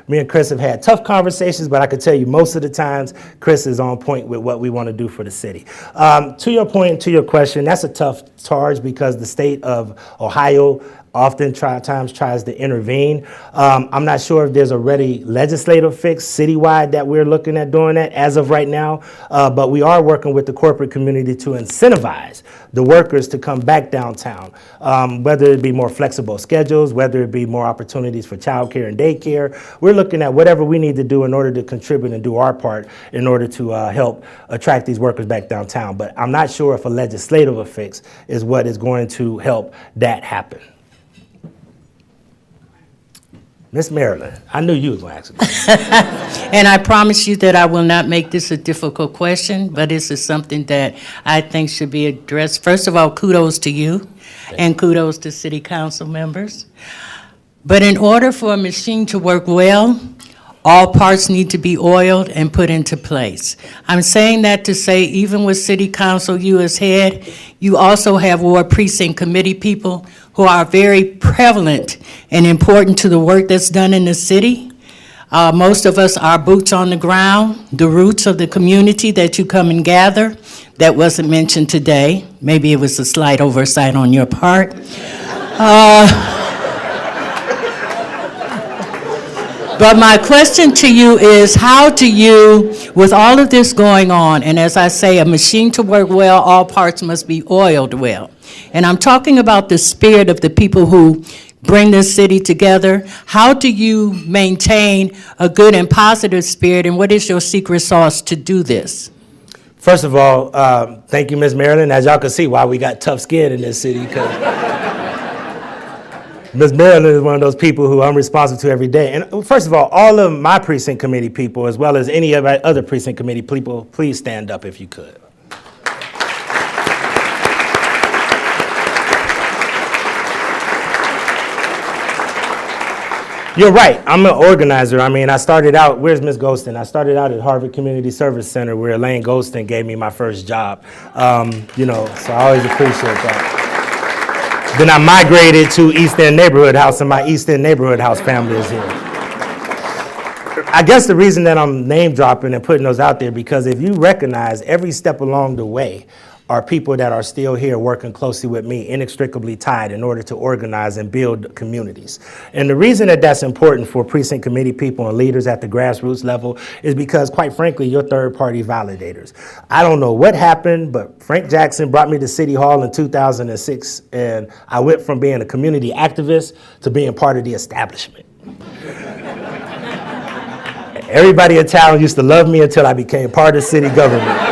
me and Chris have had tough conversations, but I can tell you most of the times, Chris is on point with what we want to do for the city. To your point, to your question, that's a tough charge because the state of Ohio oftentimes tries to intervene. I'm not sure if there's a ready legislative fix citywide that we're looking at doing that as of right now, but we are working with the corporate community to incentivize the workers to come back downtown, whether it be more flexible schedules, whether it be more opportunities for childcare and daycare. We're looking at whatever we need to do in order to contribute and do our part in order to help attract these workers back downtown. But I'm not sure if a legislative fix is what is going to help that happen. Miss Marilyn, I knew you was going to ask a question.
And I promise you that I will not make this a difficult question, but this is something that I think should be addressed. First of all, kudos to you, and kudos to city council members. But in order for a machine to work well, all parts need to be oiled and put into place. I'm saying that to say, even with city council, you as head, you also have ward precinct committee people who are very prevalent and important to the work that's done in the city. Most of us are boots on the ground, the roots of the community that you come and gather. That wasn't mentioned today. Maybe it was a slight oversight on your part. But my question to you is, how do you, with all of this going on, and as I say, a machine to work well, all parts must be oiled well. And I'm talking about the spirit of the people who bring this city together. How do you maintain a good and positive spirit, and what is your secret sauce to do this?
First of all, thank you, Ms. Marilyn. As y'all can see, why we got tough skin in this city, Ms. Marilyn is one of those people who I'm responsible to every day. And first of all of my precinct committee people, as well as any of our other precinct committee people, please stand up if you could. You're right. I'm an organizer. I mean, I started out, where's Ms. Golston? I started out at Harvard Community Service Center where Elaine Golston gave me my first job. So I always appreciate that. Then I migrated to East End Neighborhood House, and my East End Neighborhood House family is here. I guess the reason that I'm name dropping and putting those out there, because if you recognize every step along the way are people that are still here working closely with me, inextricably tied in order to organize and build communities. And the reason that that's important for precinct committee people and leaders at the grassroots level is because, quite frankly, you're third-party validators. I don't know what happened, but Frank Jackson brought me to City Hall in 2006, and I went from being a community activist to being part of the establishment. Everybody in town used to love me until I became part of city government.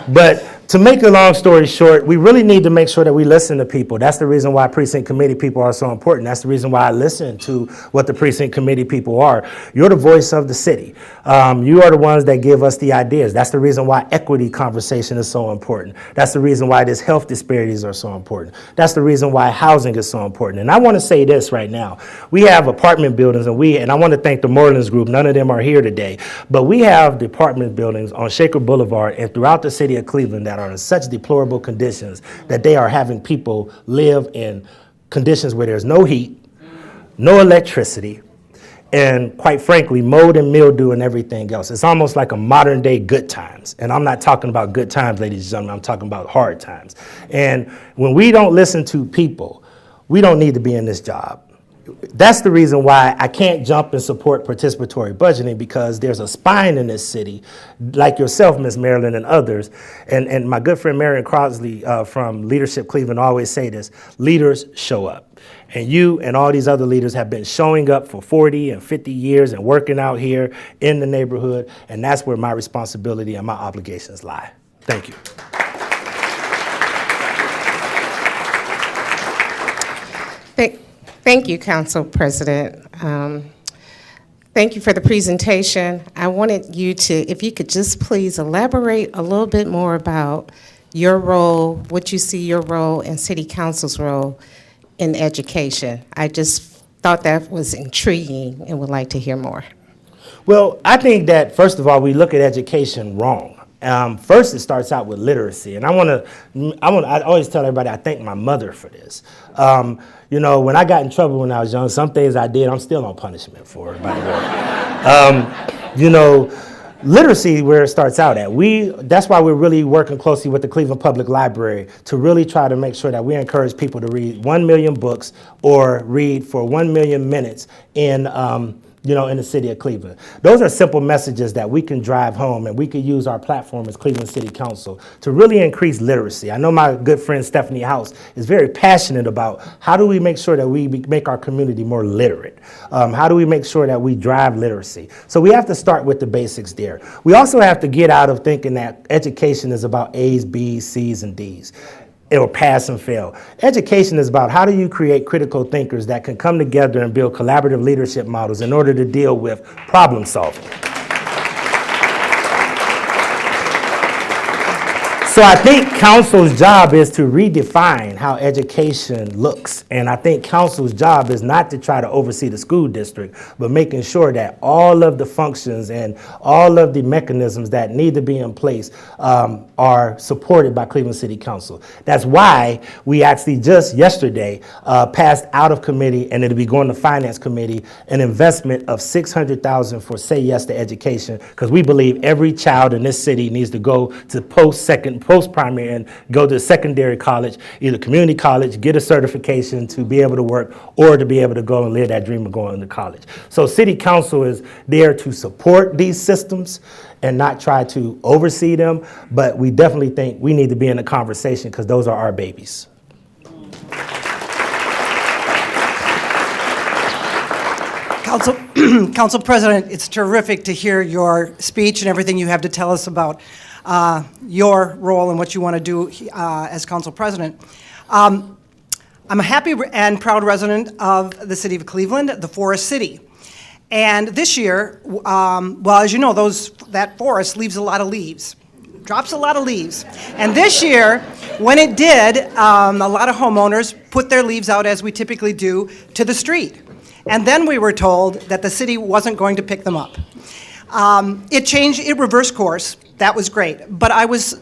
But to make a long story short, we really need to make sure that we listen to people. That's the reason why precinct committee people are so important. That's the reason why I listen to what the precinct committee people are. You're the voice of the city. You are the ones that give us the ideas. That's the reason why equity conversation is so important. That's the reason why these health disparities are so important. That's the reason why housing is so important. And I want to say this right now. We have apartment buildings, and I want to thank the Morelands Group. None of them are here today. But we have the apartment buildings on Shaker Boulevard and throughout the city of Cleveland that are in such deplorable conditions that they are having people live in conditions where there's no heat, no electricity, and quite frankly, mold and mildew and everything else. It's almost like a modern day good times. And I'm not talking about good times, ladies and gentlemen, I'm talking about hard times. And when we don't listen to people, we don't need to be in this job. that's the reason why I can't jump and support participatory budgeting, because there's a spine in this city, like yourself, Ms. Marilyn, and others. And my good friend Marion Crosley from Leadership Cleveland always say this: leaders show up. And you and all these other leaders have been showing up for 40 and 50 years and working out here in the neighborhood, and that's where my responsibility and my obligations lie. Thank you.
Thank you, Council President. Thank you for the presentation. I wanted you to, if you could just please elaborate a little bit more about your role, what you see your role and City Council's role in education. I just thought that was intriguing and would like to hear more.
Well, I think that, first of all, we look at education wrong. First, it starts out with literacy, and I always tell everybody I thank my mother for this. You know, when I got in trouble when I was young, some things I did, I'm still on punishment for, by the way. You know, literacy, where it starts out at. That's why we're really working closely with the Cleveland Public Library to really try to make sure that we encourage people to read 1 million books or read for 1 million minutes in the city of Cleveland. Those are simple messages that we can drive home, and we can use our platform as Cleveland City Council to really increase literacy. I know my good friend Stephanie House is very passionate about how do we make sure that we make our community more literate? How do we make sure that we drive literacy? So we have to start with the basics there. We also have to get out of thinking that education is about A's, B's, C's, and D's. Or pass and fail. Education is about how do you create critical thinkers that can come together and build collaborative leadership models in order to deal with problem solving. So I think council's job is to redefine how education looks. And I think council's job is not to try to oversee the school district, but making sure that all of the functions and all of the mechanisms that need to be in place are supported by Cleveland City Council. That's why we actually just yesterday passed out of committee, and it'll be going to Finance Committee, an investment of $600,000 for Say Yes to Education, because we believe every child in this city needs to go to post-primary and go to secondary college, either community college, get a certification to be able to work, or to be able to go and live that dream of going to college. So City Council is there to support these systems and not try to oversee them, but we definitely think we need to be in the conversation because those are our babies.
Council President, it's terrific to hear your speech and everything you have to tell us about your role and what you want to do as Council President. I'm a happy and proud resident of the city of Cleveland, the Forest City. And this year, well, as you know, that forest leaves a lot of leaves, drops a lot of leaves. And this year, when it did, a lot of homeowners put their leaves out, as we typically do, to the street. And then we were told that the city wasn't going to pick them up. It reversed course. That was great. But I was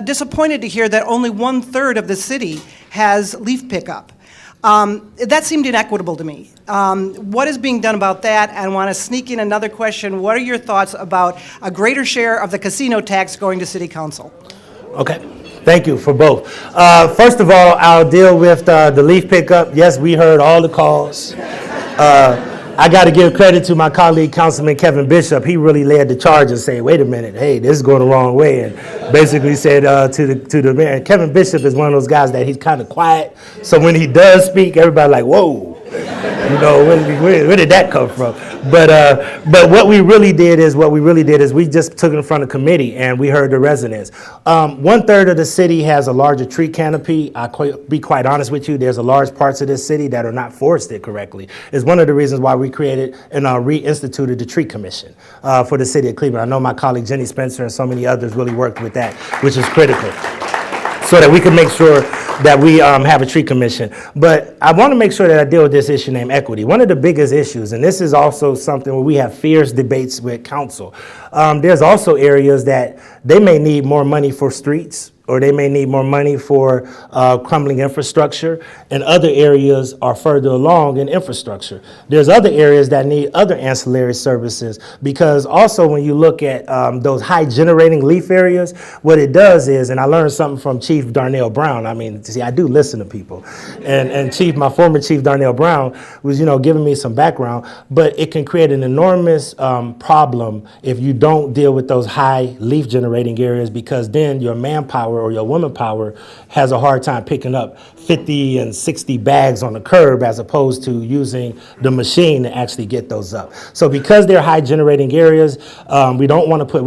disappointed to hear that only 1/3 of the city has leaf pickup. That seemed inequitable to me. What is being done about that? And I want to sneak in another question. What are your thoughts about a greater share of the casino tax going to City Council?
Okay. Thank you for both. First of all, I'll deal with the leaf pickup. Yes, we heard all the calls. I got to give credit to my colleague, Councilman Kevin Bishop. He really led the charge and said, wait a minute, hey, this is going the wrong way, and basically said to the mayor. And Kevin Bishop is one of those guys that he's kind of quiet, so when he does speak, everybody like, whoa, you know, where did that come from? But what we really did is we just took it in front of committee and we heard the residents. 1/3 of the city has a larger tree canopy. I'll be quite honest with you, there's a large parts of this city that are not forested correctly. It's one of the reasons why we created and reinstituted the tree commission for the city of Cleveland. I know my colleague Jenny Spencer and so many others really worked with that, which is critical, so that we can make sure that we have a tree commission. But I want to make sure that I deal with this issue named equity. One of the biggest issues, and this is also something where we have fierce debates with council, there's also areas that they may need more money for streets or they may need more money for crumbling infrastructure, and other areas are further along in infrastructure. There's other areas that need other ancillary services, because also when you look at those high generating leaf areas, what it does is, and I learned something from Chief Darnell Brown. I mean, see, I do listen to people, and my former Chief Darnell Brown was, giving me some background, but it can create an enormous problem if you don't deal with those high leaf generating areas, because then your manpower or your woman power has a hard time picking up 50 and 60 bags on the curb, as opposed to using the machine to actually get those up. So because they're high generating areas, we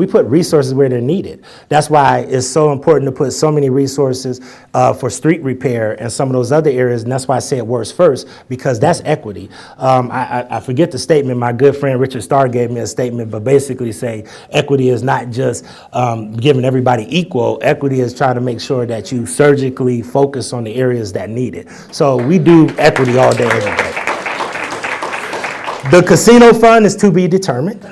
put resources where they're needed. That's why it's so important to put so many resources for street repair and some of those other areas, and that's why I say it works first, because that's equity. I forget the statement, my good friend Richard Starr gave me a statement, but basically say equity is not just giving everybody equal. Equity is trying to make sure that you surgically focus on the areas that need it. So we do equity all day, every day. The casino fund is to be determined.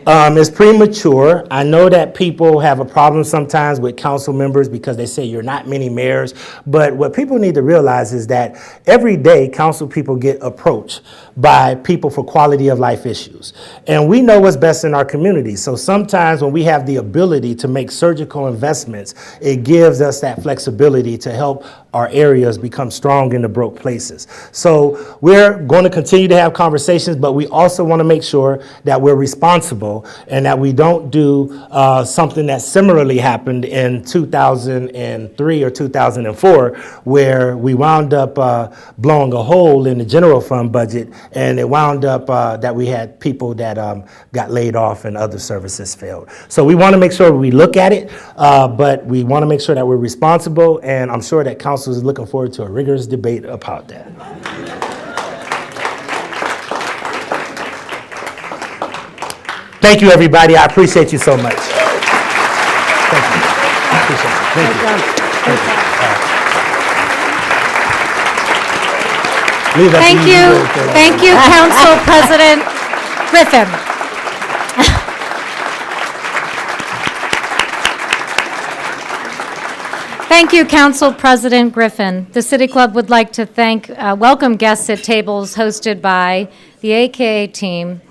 It's premature. I know that people have a problem sometimes with council members because they say you're not many mayors, but what people need to realize is that every day council people get approached by people for quality of life issues. And we know what's best in our community. So sometimes when we have the ability to make surgical investments, it gives us that flexibility to help our areas become strong in the broke places. So we're going to continue to have conversations, but we also want to make sure that we're responsible and that we don't do something that similarly happened in 2003 or 2004, where we wound up blowing a hole in the general fund budget, and it wound up that we had people that got laid off and other services failed. So we want to make sure we look at it, but we want to make sure that we're responsible, and I'm sure that council is looking forward to a rigorous debate about that. Thank you, everybody. I appreciate you so much. Thank you. I appreciate it. Thank you. Thank you.
Thank you, Council President Griffin. Thank you, Council President Griffin. The City Club would like to welcome guests at tables hosted by the AKA team,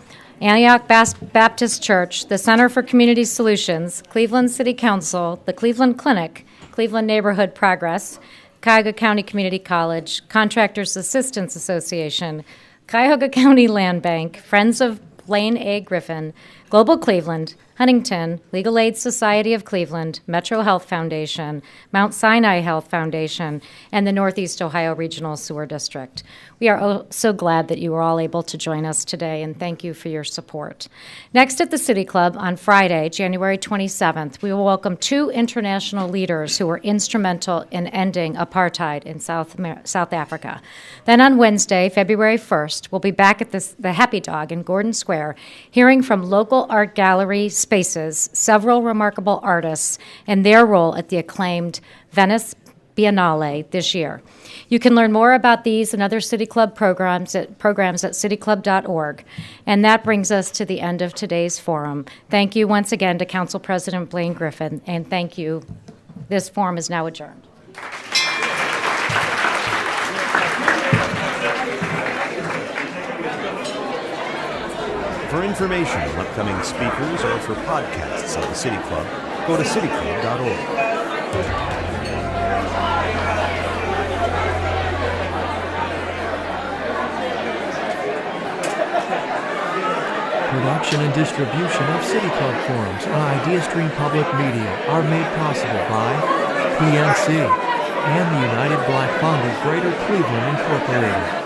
Antioch Baptist Church, the Center for Community Solutions, Cleveland City Council, the Cleveland Clinic, Cleveland Neighborhood Progress, Cuyahoga County Community College, Contractors Assistance Association, Cuyahoga County Land Bank, Friends of Blaine A. Griffin, Global Cleveland, Huntington, Legal Aid Society of Cleveland, Metro Health Foundation, Mount Sinai Health Foundation, and the Northeast Ohio Regional Sewer District. We are so glad that you were all able to join us today, and thank you for your support. Next at the City Club on Friday, January 27th, we will welcome 2 international leaders who were instrumental in ending apartheid in South Africa. Then on Wednesday, February 1st, we'll be back at the Happy Dog in Gordon Square, hearing from local art gallery spaces, several remarkable artists, and their role at the acclaimed Venice Biennale this year. You can learn more about these and other City Club programs at cityclub.org. And that brings us to the end of today's forum. Thank you once again to Council President Blaine Griffin, and thank you. This forum is now adjourned.
For information on upcoming speakers or for podcasts of the City Club, go to cityclub.org.
Production and distribution of City Club forums on IdeaStream Public Media are made possible by PNC and the United Black Fund of Greater Cleveland Incorporated.